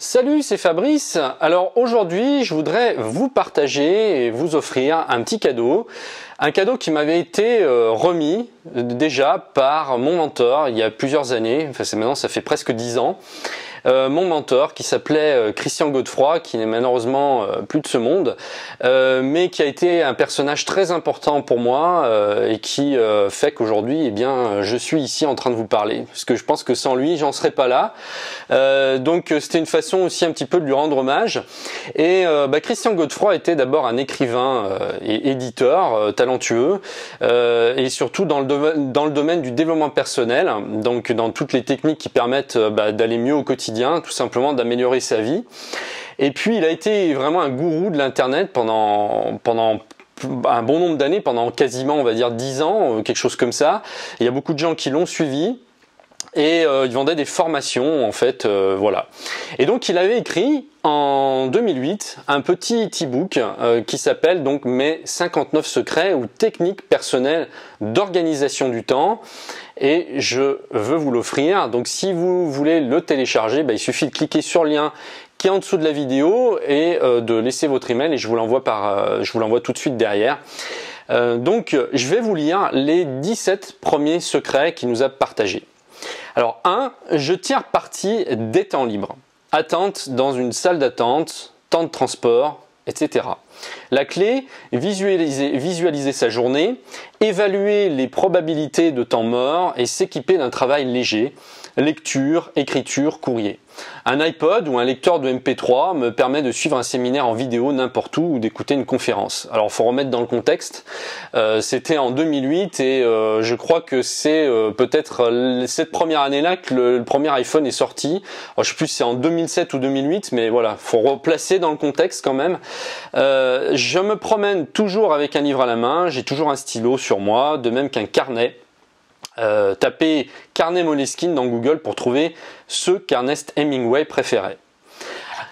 Salut, c'est Fabrice. Alors aujourd'hui, je voudrais vous partager et vous offrir un petit cadeau. Un cadeau qui m'avait été remis déjà par mon mentor il y a plusieurs années. Enfin, maintenant, ça fait presque 10 ans. Mon mentor qui s'appelait Christian Godefroy, qui n'est malheureusement plus de ce monde, mais qui a été un personnage très important pour moi et qui fait qu'aujourd'hui, eh bien, je suis ici en train de vous parler. Parce que je pense que sans lui, j'en serais pas là. Donc c'était une façon aussi un petit peu de lui rendre hommage. Et Christian Godefroy était d'abord un écrivain et éditeur talentueux, et surtout dans le domaine du développement personnel, donc dans toutes les techniques qui permettent d'aller mieux au quotidien, tout simplement d'améliorer sa vie. Et puis il a été vraiment un gourou de l'internet pendant un bon nombre d'années, pendant quasiment on va dire 10 ans, quelque chose comme ça. Il y a beaucoup de gens qui l'ont suivi. Et il vendait des formations en fait, voilà. Et donc il avait écrit en 2008 un petit e-book qui s'appelle donc Mes 59 secrets ou techniques personnelles d'organisation du temps. Et je veux vous l'offrir. Donc si vous voulez le télécharger, il suffit de cliquer sur le lien qui est en dessous de la vidéo et de laisser votre email et je vous l'envoie tout de suite derrière. Donc je vais vous lire les 17 premiers secrets qu'il nous a partagés. Alors 1, je tire parti des temps libres. Attente dans une salle d'attente, temps de transport, etc. La clé, visualiser sa journée, évaluer les probabilités de temps mort et s'équiper d'un travail léger, lecture, écriture, courrier. Un iPod ou un lecteur de MP3 me permet de suivre un séminaire en vidéo n'importe où ou d'écouter une conférence. Alors, faut remettre dans le contexte. C'était en 2008 et je crois que c'est peut-être cette première année-là que le premier iPhone est sorti. Alors, je sais plus si c'est en 2007 ou 2008, mais voilà, faut replacer dans le contexte quand même. Je me promène toujours avec un livre à la main. J'ai toujours un stylo sur moi, de même qu'un carnet. Tapez carnet Moleskine dans Google pour trouver ce qu'Ernest Hemingway préférait.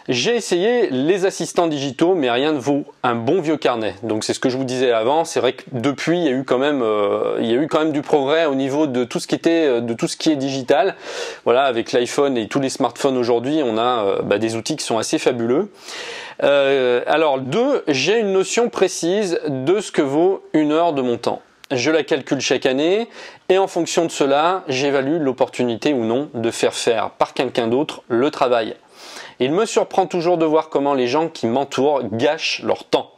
J'ai essayé les assistants digitaux, mais rien ne vaut un bon vieux carnet. Donc c'est ce que je vous disais avant. C'est vrai que depuis, il y a eu quand même du progrès au niveau de tout ce qui est digital. Voilà, avec l'iPhone et tous les smartphones aujourd'hui, on a des outils qui sont assez fabuleux. Alors 2, j'ai une notion précise de ce que vaut une heure de mon temps. Je la calcule chaque année et en fonction de cela, j'évalue l'opportunité ou non de faire par quelqu'un d'autre le travail. Il me surprend toujours de voir comment les gens qui m'entourent gâchent leur temps,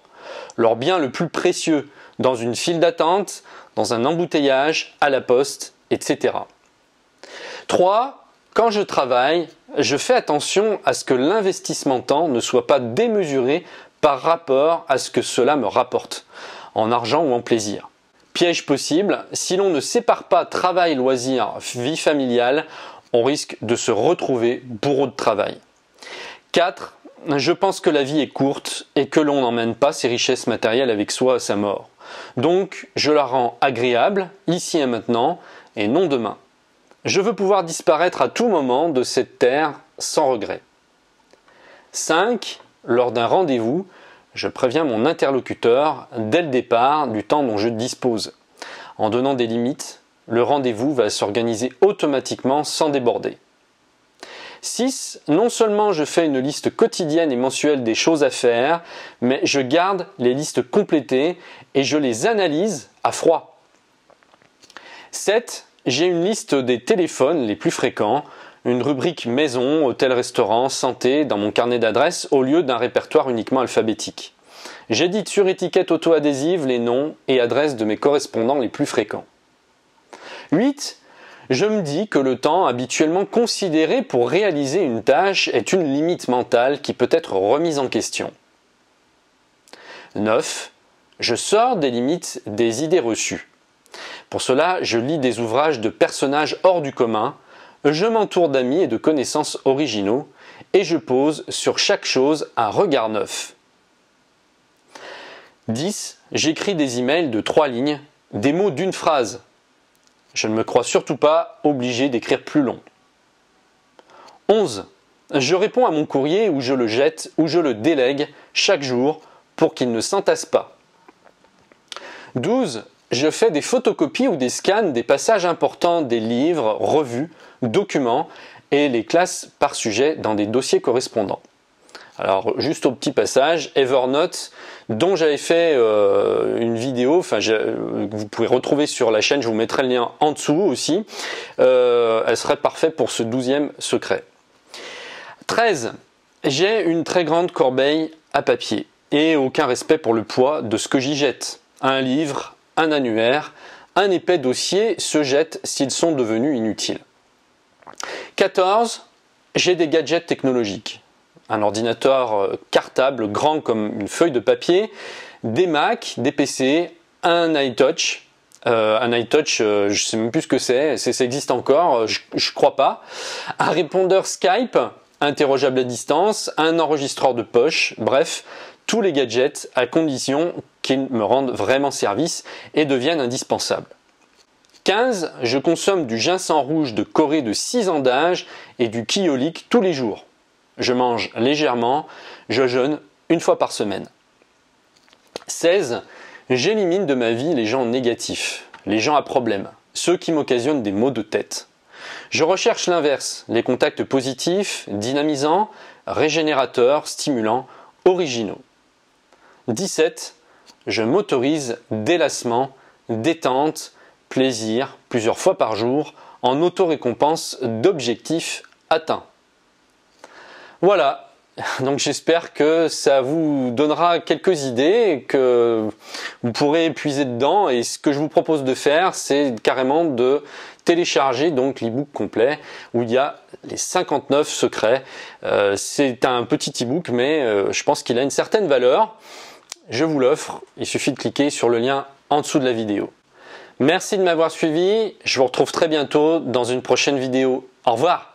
leur bien le plus précieux, dans une file d'attente, dans un embouteillage, à la poste, etc. 3. Quand je travaille, je fais attention à ce que l'investissement temps ne soit pas démesuré par rapport à ce que cela me rapporte, en argent ou en plaisir. Piège possible, si l'on ne sépare pas travail, loisir, vie familiale, on risque de se retrouver bourreau de travail. 4. Je pense que la vie est courte et que l'on n'emmène pas ses richesses matérielles avec soi à sa mort. Donc, je la rends agréable, ici et maintenant, et non demain. Je veux pouvoir disparaître à tout moment de cette terre sans regret. 5. Lors d'un rendez-vous, je préviens mon interlocuteur dès le départ du temps dont je dispose. En donnant des limites, le rendez-vous va s'organiser automatiquement sans déborder. 6. Non seulement je fais une liste quotidienne et mensuelle des choses à faire, mais je garde les listes complétées et je les analyse à froid. 7. J'ai une liste des téléphones les plus fréquents, une rubrique maison, hôtel, restaurant, santé dans mon carnet d'adresses au lieu d'un répertoire uniquement alphabétique. J'édite sur étiquette auto-adhésive les noms et adresses de mes correspondants les plus fréquents. 8. Je me dis que le temps habituellement considéré pour réaliser une tâche est une limite mentale qui peut être remise en question. 9. Je sors des limites des idées reçues. Pour cela, je lis des ouvrages de personnages hors du commun, je m'entoure d'amis et de connaissances originaux et je pose sur chaque chose un regard neuf. 10. J'écris des emails de 3 lignes, des mots d'une phrase. Je ne me crois surtout pas obligé d'écrire plus long. 11. Je réponds à mon courrier ou je le jette ou je le délègue chaque jour pour qu'il ne s'entasse pas. 12. Je fais des photocopies ou des scans des passages importants des livres, revues, documents et les classes par sujet dans des dossiers correspondants. Alors juste au petit passage, Evernote, dont j'avais fait une vidéo, vous pouvez retrouver sur la chaîne, je vous mettrai le lien en dessous aussi, elle serait parfaite pour ce 12e secret. 13. J'ai une très grande corbeille à papier et aucun respect pour le poids de ce que j'y jette. Un livre, un annuaire, un épais dossier se jettent s'ils sont devenus inutiles. 14. J'ai des gadgets technologiques. Un ordinateur cartable grand comme une feuille de papier, des Mac, des PC, un iTouch. Un iTouch, je ne sais même plus ce que c'est, ça existe encore, je crois pas. Un répondeur Skype, interrogeable à distance, un enregistreur de poche, bref, tous les gadgets à condition qu'ils me rendent vraiment service et deviennent indispensables. 15. Je consomme du ginseng rouge de Corée de 6 ans d'âge et du kyolic tous les jours. Je mange légèrement, je jeûne une fois par semaine. 16. J'élimine de ma vie les gens négatifs, les gens à problème, ceux qui m'occasionnent des maux de tête. Je recherche l'inverse, les contacts positifs, dynamisants, régénérateurs, stimulants, originaux. 17. Je m'autorise délassement, détente, plaisir, plusieurs fois par jour, en auto-récompense d'objectifs atteints. Voilà, donc j'espère que ça vous donnera quelques idées, que vous pourrez puiser dedans, et ce que je vous propose de faire, c'est carrément de télécharger donc l'e-book complet où il y a les 59 secrets. C'est un petit e-book, mais je pense qu'il a une certaine valeur. Je vous l'offre, il suffit de cliquer sur le lien en dessous de la vidéo. Merci de m'avoir suivi, je vous retrouve très bientôt dans une prochaine vidéo. Au revoir!